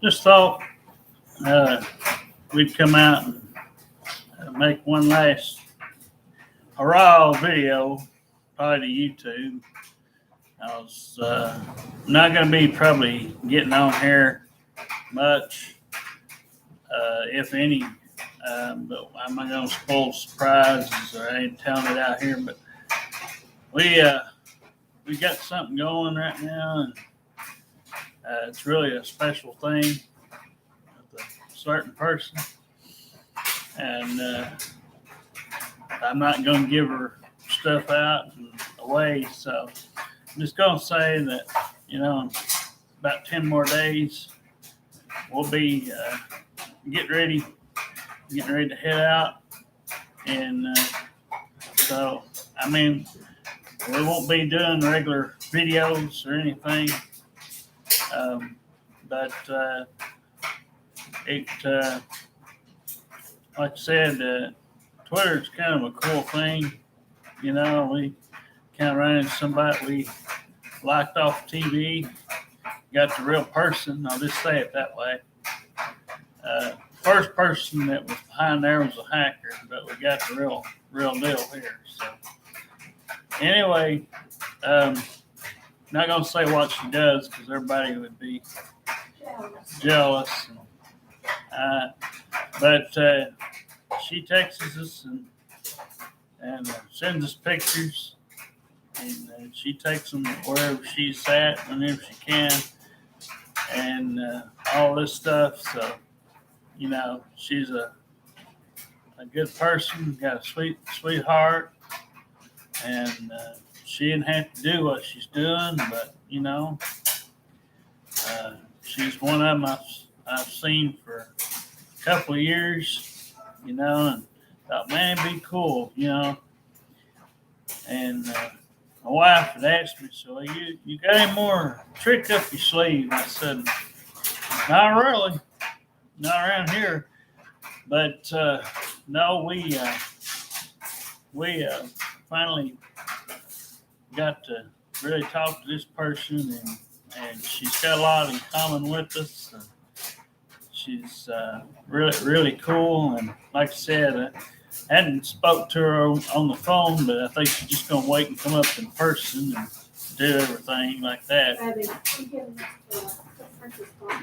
just thought we'd come out and make one last hurrah video, probably to YouTube. I was not going to be probably getting on here much, if any. But I'm not going to spoil surprises or I ain't telling it out here. But we got something going right now, and it's really a special thing with a certain person. And I'm not going to give her stuff out and away. So I'm just going to say that, in about 10 more days, we'll be getting ready to head out. And so, we won't be doing regular videos or anything. But like I said, Twitter is kind of a cool thing. We kind of ran into somebody we liked off TV, got the real person. I'll just say it that way. First person that was behind there was a hacker, but we got the real deal here. So anyway, not gonna say what she does because everybody would be jealous. But she texts us and sends us pictures, and she takes them wherever she's at, whenever she can, and all this stuff. So, she's a good person, got a sweet heart, and she didn't have to do what she's doing, but she's one of them I've seen for a couple of years, and thought, man, it'd be cool, And my wife had asked me, so you got any more trick up your sleeve? I said, not really, not around here. But no, we finally got to really talk to this person, and she's got a lot in common with us. And she's really, really cool. And like I said, I hadn't spoke to her on the phone, but I think she's just going to wait and come up in person and do everything like that.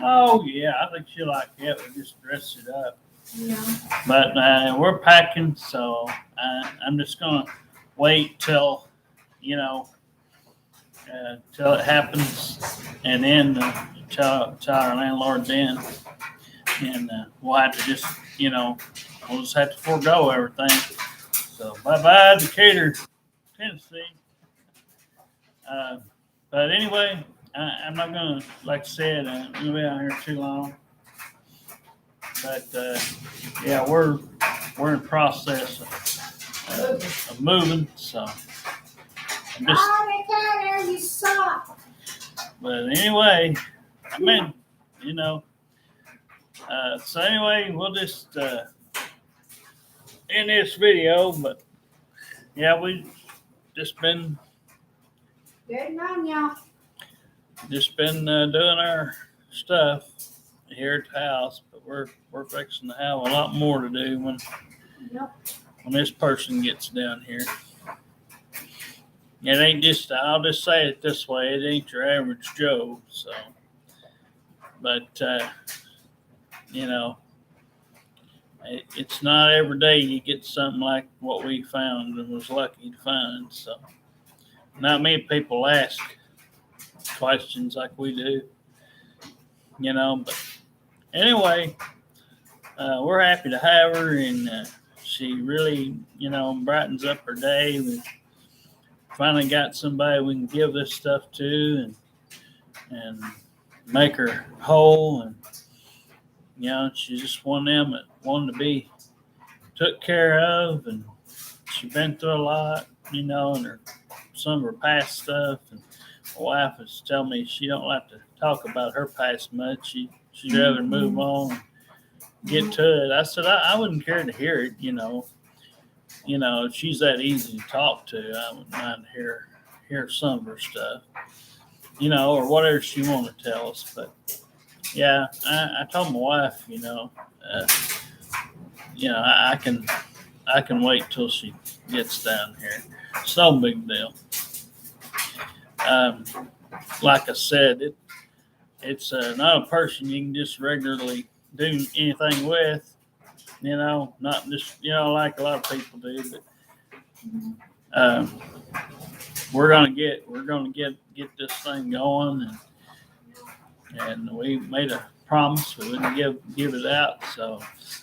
Oh, yeah, I think she'll like it. We just dress it up. Yeah. But we're packing, so I'm just going to wait till it happens, and then tell our landlord then. And we'll have to just, we'll just have to forego everything. So bye-bye, Decatur, Tennessee. But anyway, I'm not going to, like I said, I'm going to be out here too long. But, yeah, we're in process of moving, so I'm just... you suck. But anyway, so anyway, we'll just end this video, but yeah, we just been doing our stuff here at the house, but we're fixing to have a lot more to do when this person gets down here. It ain't just, I'll just say it this way, it ain't your average Joe, so, but, it's not every day you get something like what we found and was lucky to find, so, not many people ask questions like we do, but anyway, we're happy to have her, and she really, brightens up her day. We finally got somebody we can give this stuff to and make her whole, and she's just one of them that wanted to be took care of, and she's been through a lot, and some of her past stuff, and my wife is telling me she don't like to talk about her past much. She'd rather move on and get to it. I said I wouldn't care to hear it, if she's that easy to talk to, I wouldn't mind to hear some of her stuff, or whatever she want to tell us. But yeah, I told my wife, uh, I can wait till she gets down here. It's no big deal. Um, like I said, it's not a person you can just regularly do anything with. Not just like a lot of people do, but um, we're gonna get this thing going, and we made a promise we wouldn't give it out. So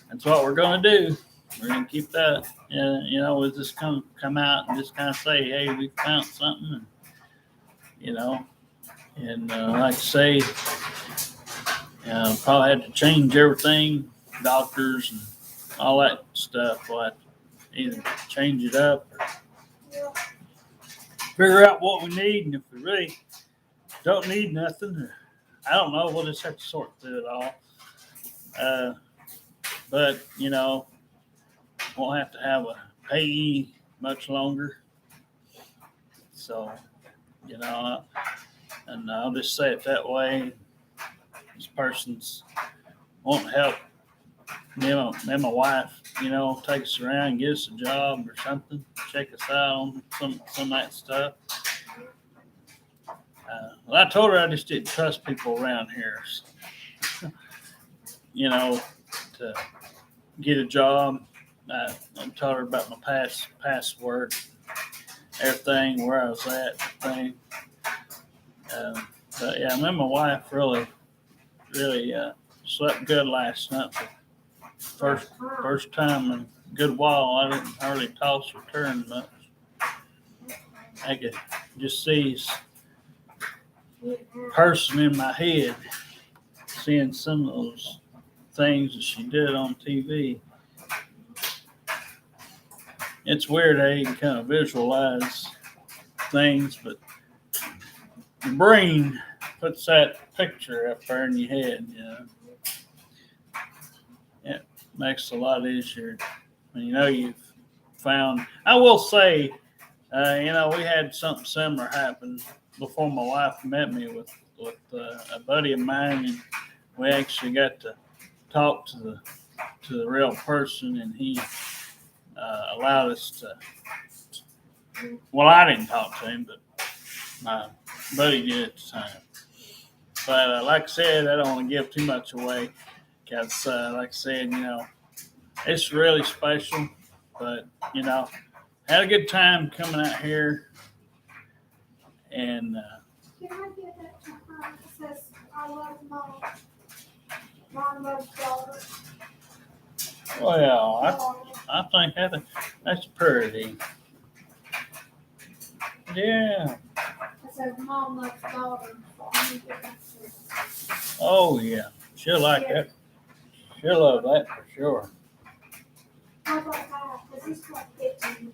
that's what we're gonna do. We're gonna keep that. We'll just come out and just kind of say, hey, we found something, and you know, and like I say, probably had to change everything, doctors and all that stuff. We'll have to either change it up or figure out what we need, and if we really don't need nothing, I don't know. We'll just have to sort through it all. But won't have to have a payee much longer. So and I'll just say it that way. This person's won't help. Then my wife, takes us around, gives us a job or something, check us out on some of that stuff. Well, I told her I just didn't trust people around here. To get a job. I told her about my past work, everything, where I was at, everything. But yeah, me and my wife really slept good last night. First time in a good while. I didn't hardly toss or turn much. I could just see his person in my head, seeing some of those things that she did on TV. It's weird how you can kind of visualize things, but your brain puts that picture up there in your head. It makes it a lot easier when you've found. I will say, we had something similar happen before my wife met me with a buddy of mine, and we actually got to talk to the real person, and he allowed us to. Well, I didn't talk to him, but my buddy did at the time. But like I said, I don't want to give too much away because, like I said, it's really special. But had a good time coming out here, and Can I get that to her? It says, I love mom. Mom loves daughter. well, I think that's pretty. Yeah. It says mom loves daughter. So I'm gonna get that to her. Oh yeah. She'll like that. She'll love that for sure. How about that? This is like 15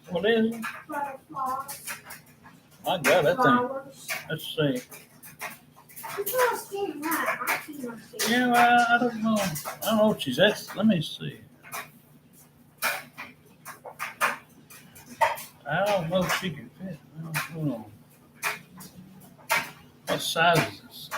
What is it? butterflies, I got that thing. flowers. Let's see. You can't see that. I can't see. Yeah, well, I don't know. I don't know what she's at. Let me see. I don't know if she can fit. Hold on. What size is this?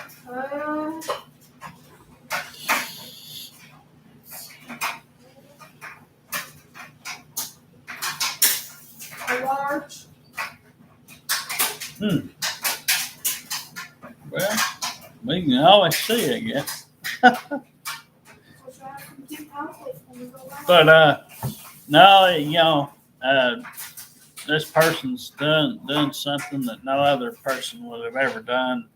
A large. Well, we can always see, I guess. But no, this person's done something that no other person would have ever done.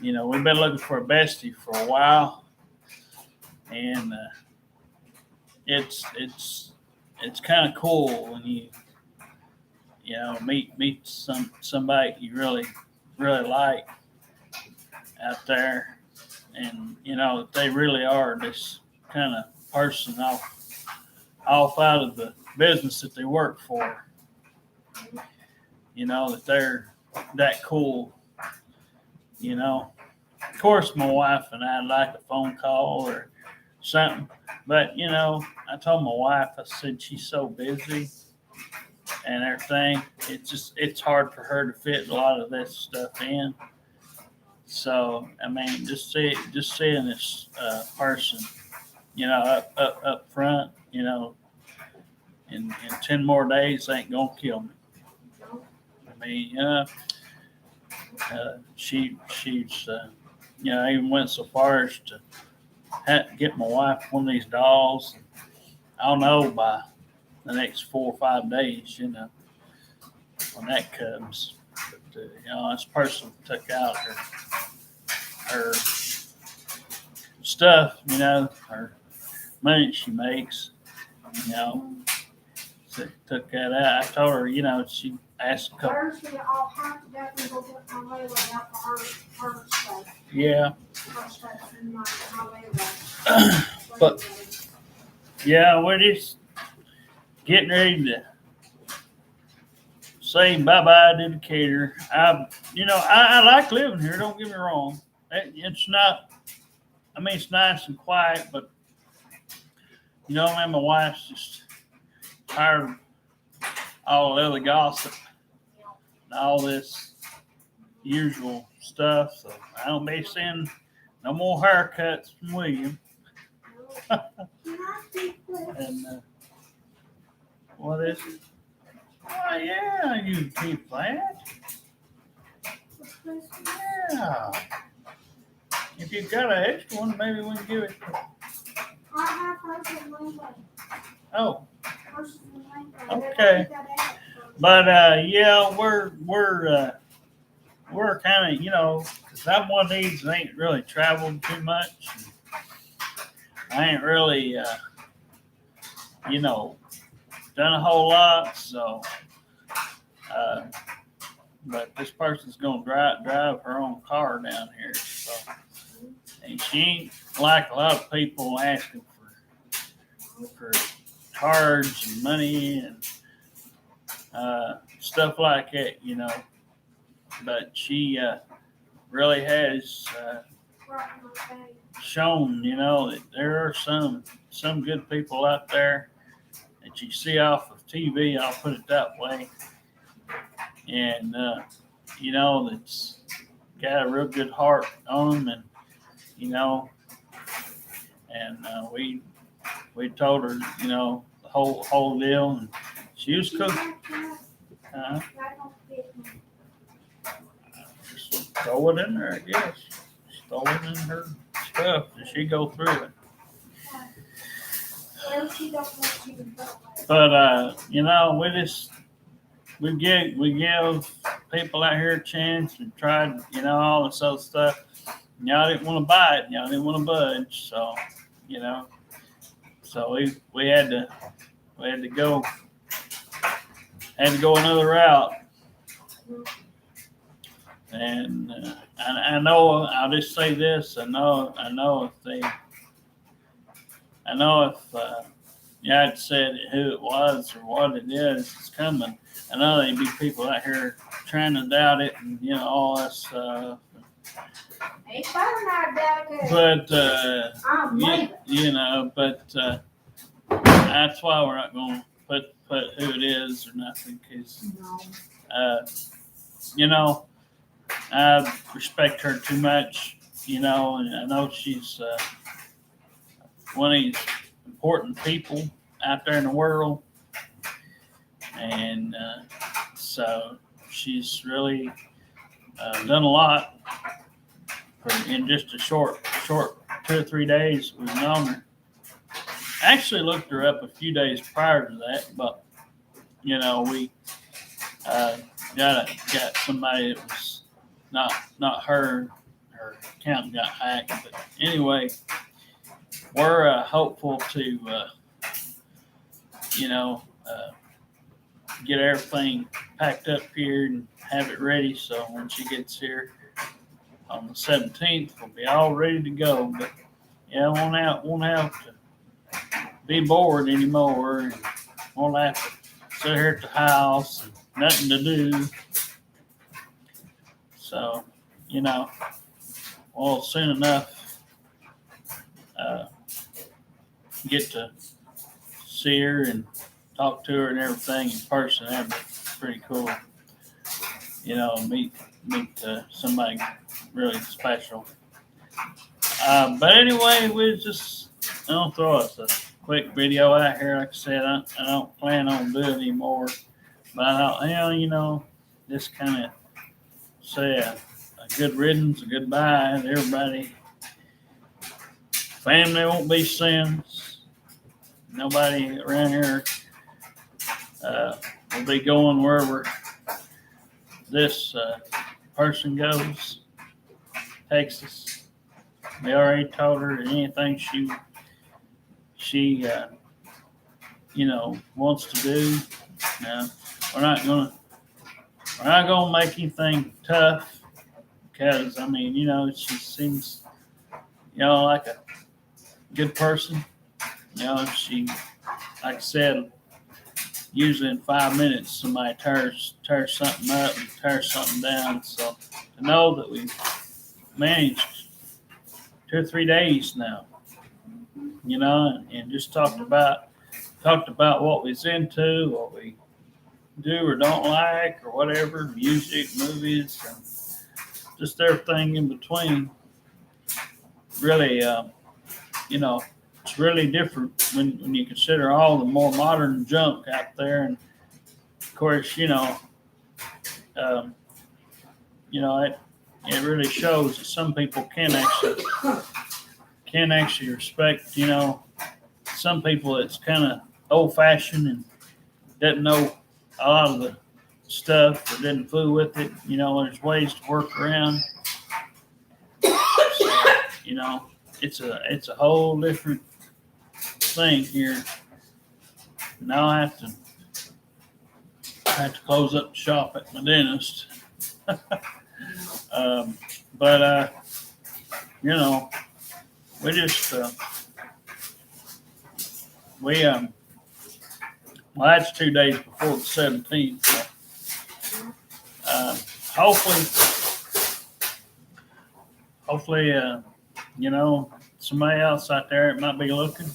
We've been looking for a bestie for a while, and it's kind of cool when you meet somebody you really like out there, and that they really are this kind of person off out of the business that they work for. That they're that cool. Of course, my wife and I like a phone call or something, but I told my wife, I said she's so busy and everything. It's hard for her to fit a lot of this stuff in. So I mean, just seeing this person, up front, in 10 more days ain't gonna kill me. I mean, she's I even went so far as to get my wife one of these dolls. I'll know by the next 4 or 5 days, when that comes. But, this person took out her stuff, her money she makes, took that out. I told her, she asked a couple. Thursday, I'll have to definitely go get my layaway out for her stuff. Yeah. Her stuff in my layaway. But yeah, we're just getting ready to say bye-bye to Decatur. I like living here, don't get me wrong. It's not, it's nice and quiet, but, my wife's just tired of all the other gossip and all this usual stuff. So I don't be seeing no more haircuts from William. And what is it? Oh yeah, you can keep that. Yeah. If you've got an extra one, maybe we can give it. I have hers in layaway. Oh, Hers is in layaway. okay. But yeah, we're kind of, 'cause I'm one of these that ain't really traveled too much. I ain't really done a whole lot. So, but this person's gonna drive her own car down here. So, and she ain't like a lot of people asking for cards and money and stuff like that, But she really has shown, that there are some good people out there that you see off of TV. I'll put it that way, and that's got a real good heart on them, and and we told her, the whole deal, and she was cool. Just throw it in there, I guess. Just throw it in her stuff, and she go through it. But we give people out here a chance and tried, all this other stuff. Y'all didn't want to buy it. Y'all didn't want to budge. So, so we had to go another route. And I know, I'll just say this. I know if I'd said who it was or what it is, it's coming. I know there'd be people out here trying to doubt it and, all that stuff. Ain't better not doubt it. But, I'm but that's why we're not going to put who it is or nothing. Because, I respect her too much, and I know she's one of these important people out there in the world. And so she's really done a lot in just a short 2 or 3 days we've known her. I actually looked her up a few days prior to that, but we got somebody that was not her. Her account got hacked, but anyway, we're hopeful to get everything packed up here and have it ready, so when she gets here on the 17th, we'll be all ready to go. But yeah, won't have to be bored anymore, and won't have to sit here at the house and nothing to do. So, well, soon enough, get to see her and talk to her and everything in person. That'd be pretty cool. Meet somebody really special. But anyway, we just I'll throw us a quick video out here. Like I said, I don't plan on doing any more. But I thought, hell, just kind of say a good riddance, a goodbye to everybody. Family won't be sins. Nobody around here will be going wherever this person goes. Texas. We already told her anything she wants to do. No, we're not gonna make anything tough because she seems like a good person. She, like I said, usually in 5 minutes somebody tears something up and tears something down. So to know that we managed 2 or 3 days now, and just talked about what we's into, what we do or don't like, or whatever, music, movies, and just everything in between. Really, it's really different when you consider all the more modern junk out there. And of course, it really shows that some people can actually respect, some people it's kind of old fashioned and doesn't know a lot of the stuff or didn't fool with it. There's ways to work around. So, it's a whole different thing here. Now I have to close up shop at my dentist. But we just well, that's 2 days before the 17th. So, hopefully, somebody else out there that might be looking,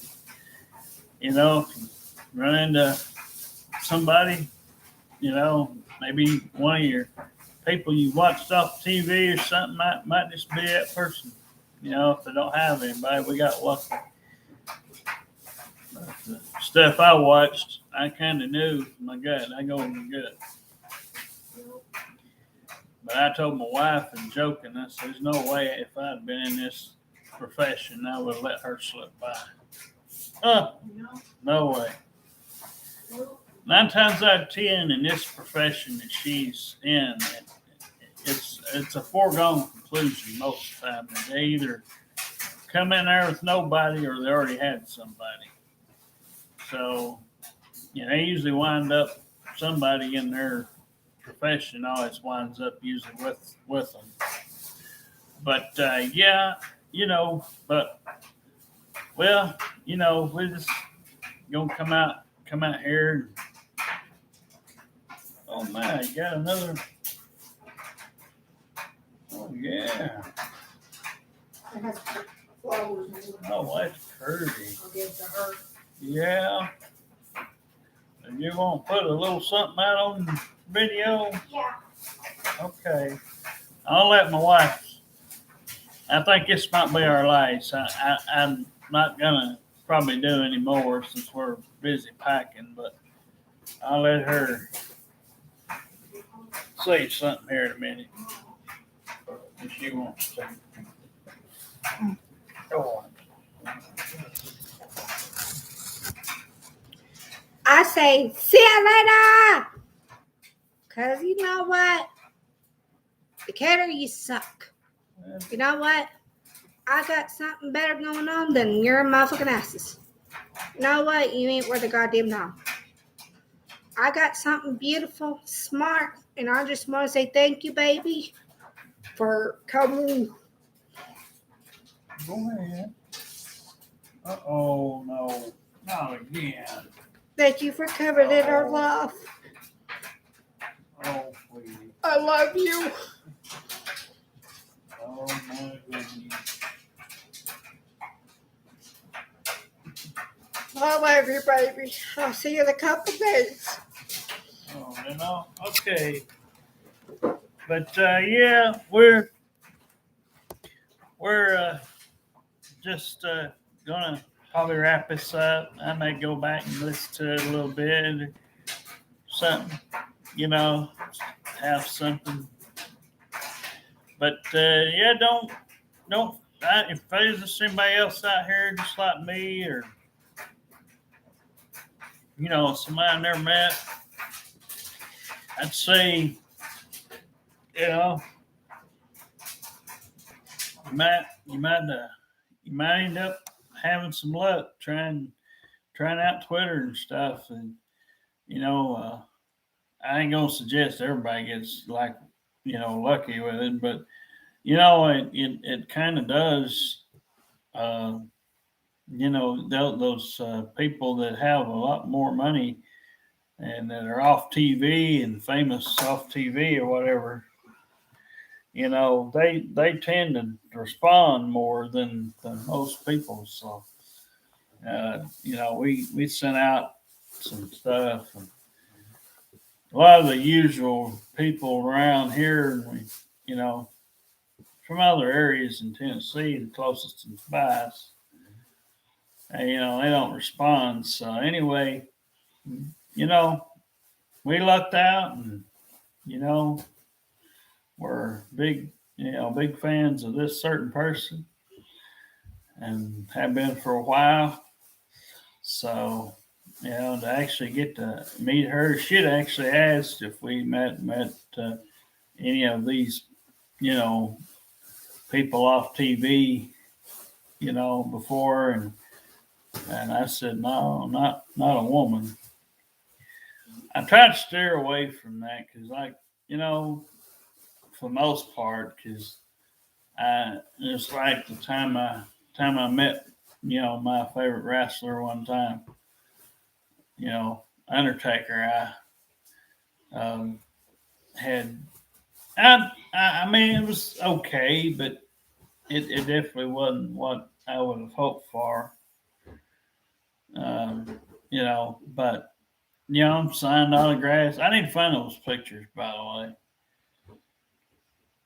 if you run into somebody, maybe one of your people you watched off TV or something might just be that person. If they don't have anybody, we got lucky. But the stuff I watched, I kind of knew from my gut. I go in my gut. But I told my wife and joking, I said, there's no way if I'd been in this profession, I would have let her slip by. No way. 9 times out of 10 in this profession that she's in, it's a foregone conclusion most of the time. They either come in there with nobody or they already had somebody. So, they usually wind up, somebody in their profession always winds up usually with them. But, we're just going to come out here. Oh, my, you got another. Oh, yeah. It has flowers in it. Oh, that's pretty. I'll give it to her. Yeah. And you want to put a little something out on the video? Yeah. Okay. I'll let my wife. I think this might be our last. I'm not going to probably do any more since we're busy packing, but I'll let her say something here in a minute if she wants to. Go on. I say, see you later. Because you know what? Decatur, you suck. You know what? I got something better going on than your motherfucking asses. You know what? You ain't worth a goddamn dollar. I got something beautiful, smart, and I just want to say thank you, baby, for coming. Go ahead. Oh no, not again. Thank you for coming in our love. Oh, please. I love you. Oh, my goodness. I love you, baby. I'll see you in a couple days. Oh, okay. But, yeah, we're we're just gonna probably wrap this up. I may go back and listen to it a little bit or something, have something. But yeah, don't. If there's anybody else out here just like me, or somebody I never met, I'd say, you might end up having some luck trying out Twitter and stuff, and I ain't gonna suggest everybody gets lucky with it, but it kind of does. Those people that have a lot more money and that are off TV and famous off TV or whatever, they tend to respond more than most people. So, we sent out some stuff, and a lot of the usual people around here, and from other areas in Tennessee, the closest to us, and, they don't respond. So anyway, we lucked out, and we're big fans of this certain person, and have been for a while. So, to actually get to meet her, she'd actually asked if we met any of these, people off TV, before, and I said, no, not a woman. I try to steer away from that because, for the most part, because it's like the time I met, my favorite wrestler one time, Undertaker. I mean, it was okay, but it definitely wasn't what I would have hoped for. But signed autographs. I need to find those pictures, by the way.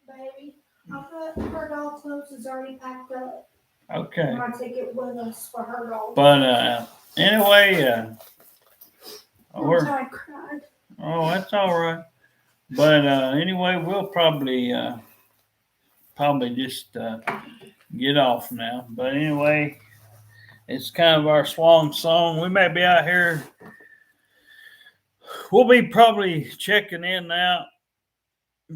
Baby, her doll clothes is already packed up. Okay. I want to take it with us for her doll. But anyway, I cried. Oh, that's all right. But anyway, we'll probably just get off now. But anyway, it's kind of our swan song. We may be out here. We'll be probably checking in and out.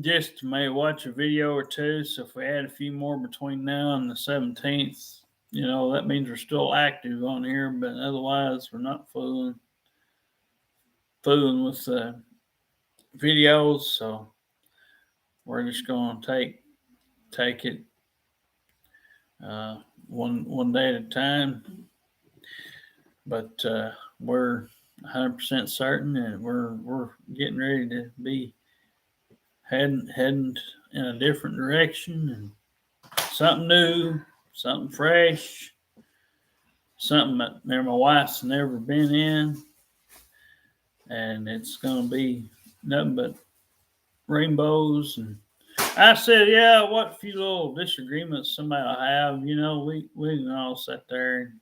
Just may watch a video or two. So if we add a few more between now and the 17th, that means we're still active on here. But otherwise, we're not fooling with videos. So we're just going to take it one day at a time. But we're 100% certain, and we're getting ready to be heading in a different direction, and something new, something fresh, something that my wife's never been in, and it's going to be nothing but rainbows. And I said, yeah, what few little disagreements somebody will have, we can all sit there and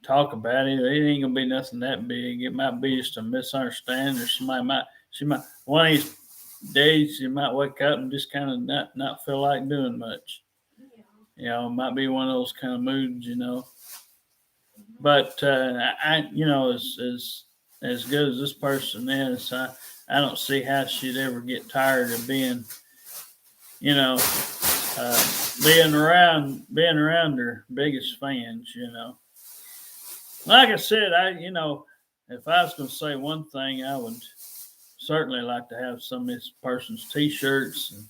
talk about it. It ain't gonna be nothing that big. It might be just a misunderstanding, or she might one of these days you might wake up and just kind of not feel like doing much. It might be one of those kind of moods, But I as good as this person is, I don't see how she'd ever get tired of being, being around her biggest fans, Like I said, if I was going to say one thing, I would certainly like to have some of this person's T-shirts and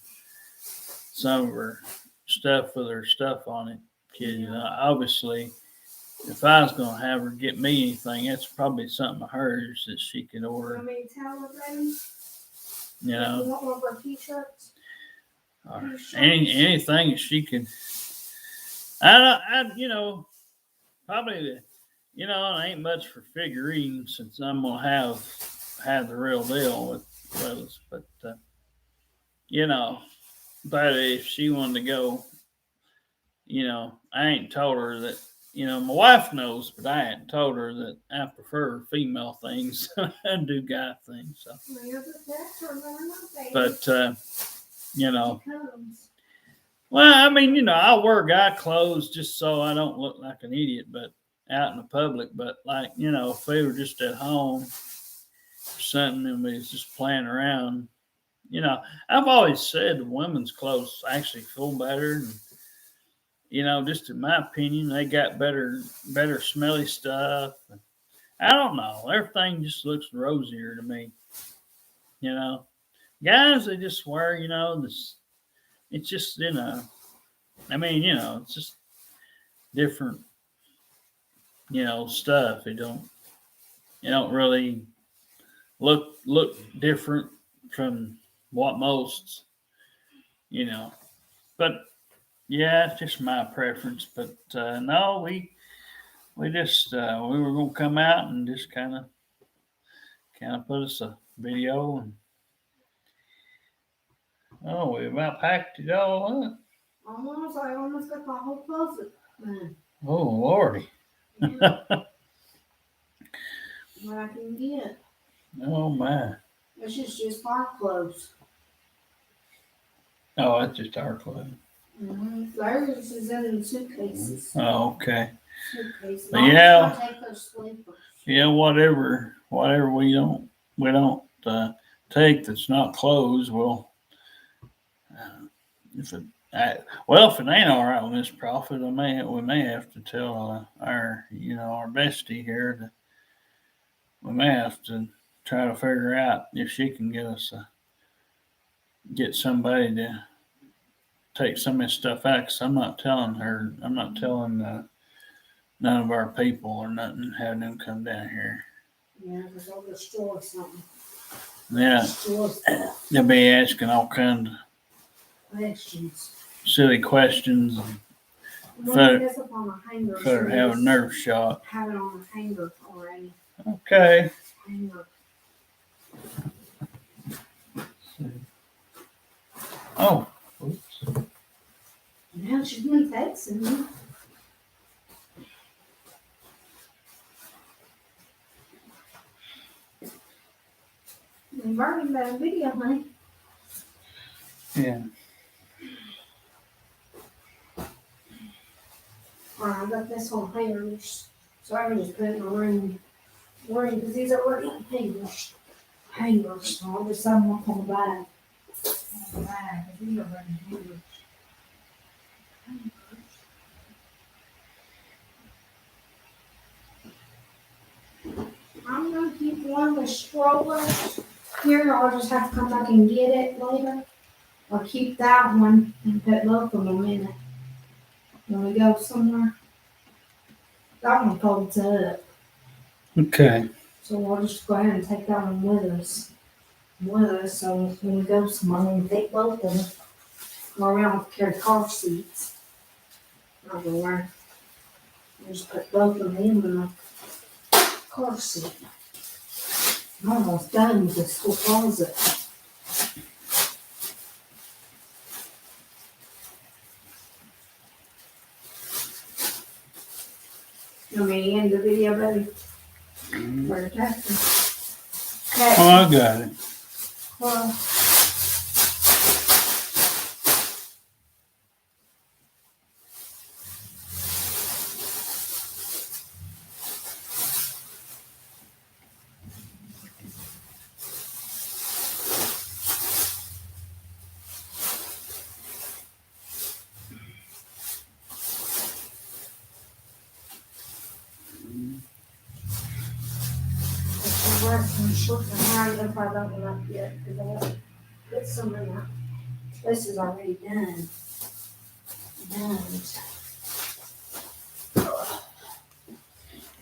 some of her stuff with her stuff on it. Because obviously, if I was going to have her get me anything, that's probably something of hers that she could order. You want me to tell her, baby? You want one of her T-shirts? Or anything she could. Probably it ain't much for figurines since I'm gonna have the real deal with us. But but if she wanted to go I ain't told her that, my wife knows, but I hadn't told her that I prefer female things and do guy things. So, but, well, I mean, I'll wear guy clothes just so I don't look like an idiot, but out in the public. But like, if we were just at home or something and we was just playing around, I've always said the women's clothes actually feel better. And, just in my opinion, they got better smelly stuff. I don't know. Everything just looks rosier to me. Guys, they just wear, this. It's just, I mean, it's just different, stuff. It don't really look different from what most, but yeah, it's just my preference. But no, we just we were gonna come out and just kind of put us a video, and we about packed it all up. I almost got the whole closet. Oh Lordy. Yeah. What I can get. Oh my. This is just our clothes. Oh, that's just our clothes. Theirs is in the suitcases. Oh, okay. Suitcases. Yeah. Take those sleepers. Yeah, whatever we don't take that's not clothes, well, if it ain't all right with Miss Prophet, we may have to tell our bestie here that we may have to try to figure out if she can get somebody to take some of this stuff out. Cause I'm not telling none of our people or nothing, having them come down here. Yeah, because they'll destroy something. Yeah, they'll be asking all kinds of questions, silly questions. Have a nerve shot. Have it on a hanger already. Okay. Hanger. Oh, oops. Now she's been texting me. We've already got a video, honey. Yeah. Alright, I got this on hangers. So I can just put it in my room because these are already on hangers. So I'll just have them up on the bag. On the bag, because these are already hangers. I'm gonna keep one of the strollers here. I'll just have to come back and get it later. I'll keep that one and put both of them in it when we go somewhere. That one folds up. Okay. So we'll just go ahead and take that one with us. So when we go somewhere, we can take both of them. Go around with carry car seats. Everywhere. Just put both of them in the car seat. I'm almost done with this whole closet. You want me to end the video, baby? For the texting. Okay. Oh, I got it. Well. If I don't enough yet, because I want to get some of that. This is already done.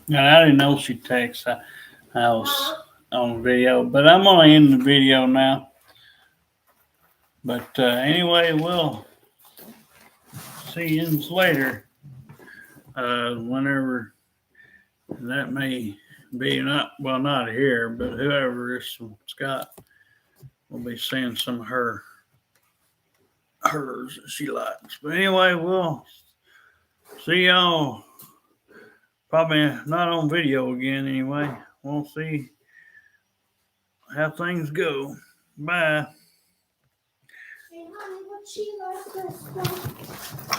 Now, I didn't know she texts. I was on video, but I'm gonna end the video now. But anyway, we'll see you later. Whenever that may be, not here, but whoever is Scott will be seeing some of hers that she likes. But anyway, we'll See y'all. Probably not on video again anyway. We'll see how things go. Bye. Hey, honey, what she like this stuff?